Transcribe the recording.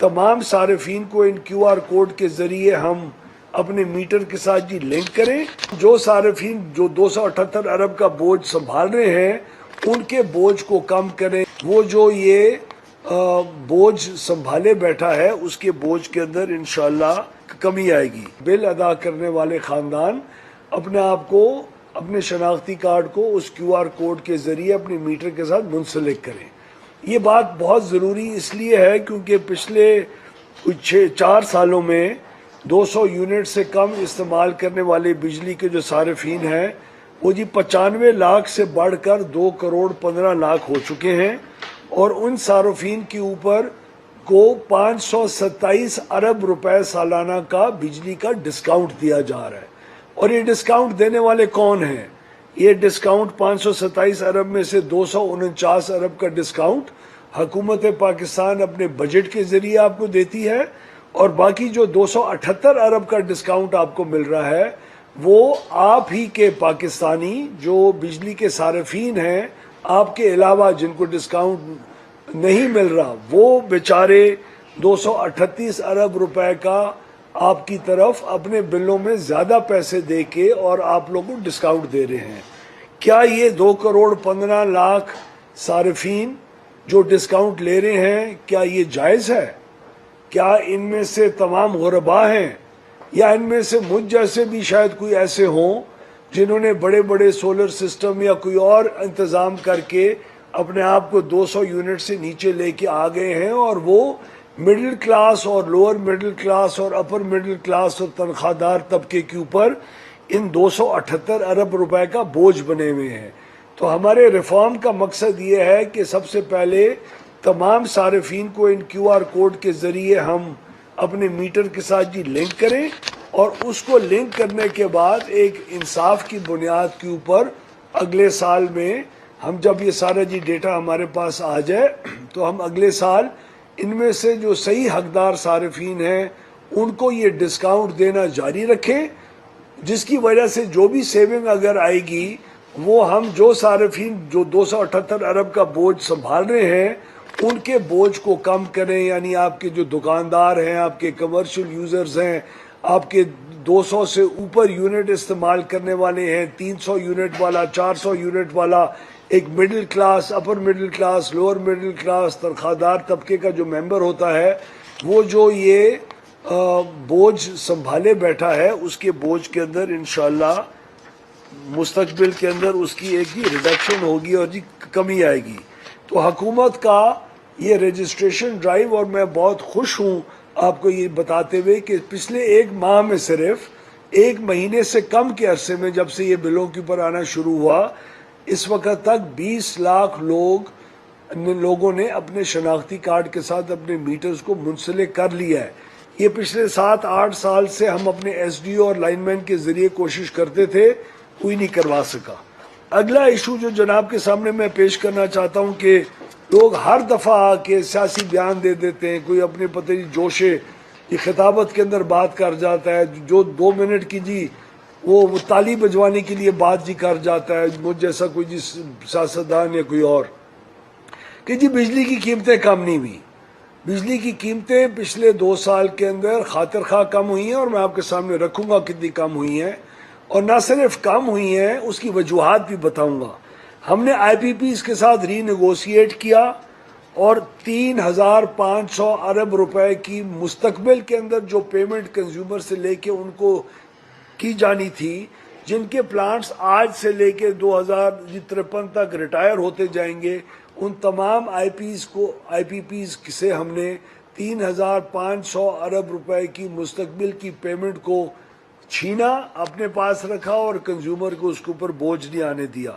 تمام صارفین کو ان کیو آر کوڈ کے ذریعے ہم اپنے میٹر کے ساتھ جی لنک کریں. جو صارفین جو 278 ارب کا بوجھ سنبھال رہے ہیں ان کے بوجھ کو کم کریں. وہ جو یہ بوجھ سنبھالے بیٹھا ہے اس کے بوجھ کے اندر انشاءاللہ کمی آئے گی. بل ادا کرنے والے خاندان اپنے آپ کو اپنے شناختی کارڈ کو اس کیو آر کوڈ کے ذریعے اپنے میٹر کے ساتھ منسلک کریں. یہ بات بہت ضروری اس لیے ہے کیونکہ پچھلے 4 سالوں میں 200 یونٹ سے کم استعمال کرنے والے بجلی کے جو صارفین ہیں وہ جی 95 لاکھ سے بڑھ کر 2 کروڑ 15 لاکھ ہو چکے ہیں، اور ان صارفین کے اوپر کو 527 ارب روپے سالانہ کا بجلی کا ڈسکاؤنٹ دیا جا رہا ہے. اور یہ ڈسکاؤنٹ دینے والے کون ہیں؟ یہ ڈسکاؤنٹ 527 ارب میں سے 249 ارب کا ڈسکاؤنٹ حکومت پاکستان اپنے بجٹ کے ذریعے آپ کو دیتی ہے، اور باقی جو 278 ارب کا ڈسکاؤنٹ آپ کو مل رہا ہے وہ آپ ہی کے پاکستانی جو بجلی کے صارفین ہیں آپ کے علاوہ جن کو ڈسکاؤنٹ نہیں مل رہا وہ بیچارے 238 ارب روپے کا آپ کی طرف اپنے بلوں میں زیادہ پیسے دے کے اور آپ لوگوں کو ڈسکاؤنٹ دے رہے ہیں. کیا یہ 2 کروڑ 15 لاکھ صارفین جو ڈسکاؤنٹ لے رہے ہیں کیا یہ جائز ہے؟ کیا ان میں سے تمام غربا ہیں، یا ان میں سے مجھ جیسے بھی شاید کوئی ایسے ہوں جنہوں نے بڑے بڑے سولر سسٹم یا کوئی اور انتظام کر کے اپنے آپ کو 200 یونٹ سے نیچے لے کے آ گئے ہیں، اور وہ مڈل کلاس اور لوور مڈل کلاس اور اپر مڈل کلاس اور تنخواہ دار طبقے کے اوپر ان 278 ارب روپے کا بوجھ بنے ہوئے ہیں. تو ہمارے ریفارم کا مقصد یہ ہے کہ سب سے پہلے تمام صارفین کو ان کیو آر کوڈ کے ذریعے ہم اپنے میٹر کے ساتھ جی لنک کریں، اور اس کو لنک کرنے کے بعد ایک انصاف کی بنیاد کے اوپر اگلے سال میں ہم جب یہ سارا جی ڈیٹا ہمارے پاس آ جائے تو ہم اگلے سال ان میں سے جو صحیح حقدار صارفین ہیں ان کو یہ ڈسکاؤنٹ دینا جاری رکھیں، جس کی وجہ سے جو بھی سیونگ اگر آئے گی وہ ہم جو صارفین جو 278 ارب کا بوجھ سنبھال رہے ہیں ان کے بوجھ کو کم کریں. یعنی آپ کے جو دکاندار ہیں، آپ کے کمرشل یوزرز ہیں، آپ کے 200 سے اوپر یونٹ استعمال کرنے والے ہیں، 300 یونٹ والا، 400 یونٹ والا، ایک middle class, upper middle class, lower middle class, تنخواہ دار طبقے کا جو ممبر ہوتا ہے وہ جو یہ بوجھ سنبھالے بیٹھا ہے اس کے بوجھ کے اندر انشاءاللہ مستقبل کے اندر اس کی ایک ہی ریڈکشن ہوگی اور جی کمی آئے گی. تو حکومت کا یہ رجسٹریشن ڈرائیو، اور میں بہت خوش ہوں آپ کو یہ بتاتے ہوئے کہ پچھلے 1 ماہ میں صرف 1 مہینے سے کم کے عرصے میں جب سے یہ بلوں کے اوپر آنا شروع ہوا اس وقت تک 20 لاکھ لوگوں نے اپنے شناختی کارڈ کے ساتھ اپنے میٹرز کو منسلک کر لیا ہے. یہ پچھلے 7-8 سال سے ہم اپنے ایس ڈی او اور لائن مین کے ذریعے کوشش کرتے تھے، کوئی نہیں کروا سکا. اگلا ایشو جو جناب کے سامنے میں پیش کرنا چاہتا ہوں کہ لوگ ہر دفعہ آ کے سیاسی بیان دے دیتے ہیں، کوئی اپنے پتہ نہیں جوشے یہ خطابت کے اندر بات کر جاتا ہے، جو 2 منٹ کی جی وہ تالی بجوانے کے لیے بات جی کر جاتا ہے مجھ جیسا کوئی جی سیاستدان یا کوئی اور، کہ جی بجلی کی قیمتیں کم نہیں ہوئی. بجلی کی قیمتیں پچھلے 2 سال کے اندر خاطر خواہ کم ہوئی ہیں، اور میں آپ کے سامنے رکھوں گا کتنی کم ہوئی ہیں، اور نہ صرف کم ہوئی ہیں اس کی وجوہات بھی بتاؤں گا. ہم نے آئی پی پیز کے ساتھ ری نیگوشیٹ کیا اور 3500 ارب روپے کی مستقبل کے اندر جو پیمنٹ کنزیومر سے لے کے ان کو کی جانی تھی، جن کے پلانٹس آج سے لے کے 2053 تک ریٹائر ہوتے جائیں گے، ان تمام آئی پی پیز سے ہم نے 3500 ارب روپے کی مستقبل کی پیمنٹ کو چھینا، اپنے پاس رکھا اور کنزیومر کو اس کے اوپر بوجھ نہیں آنے دیا.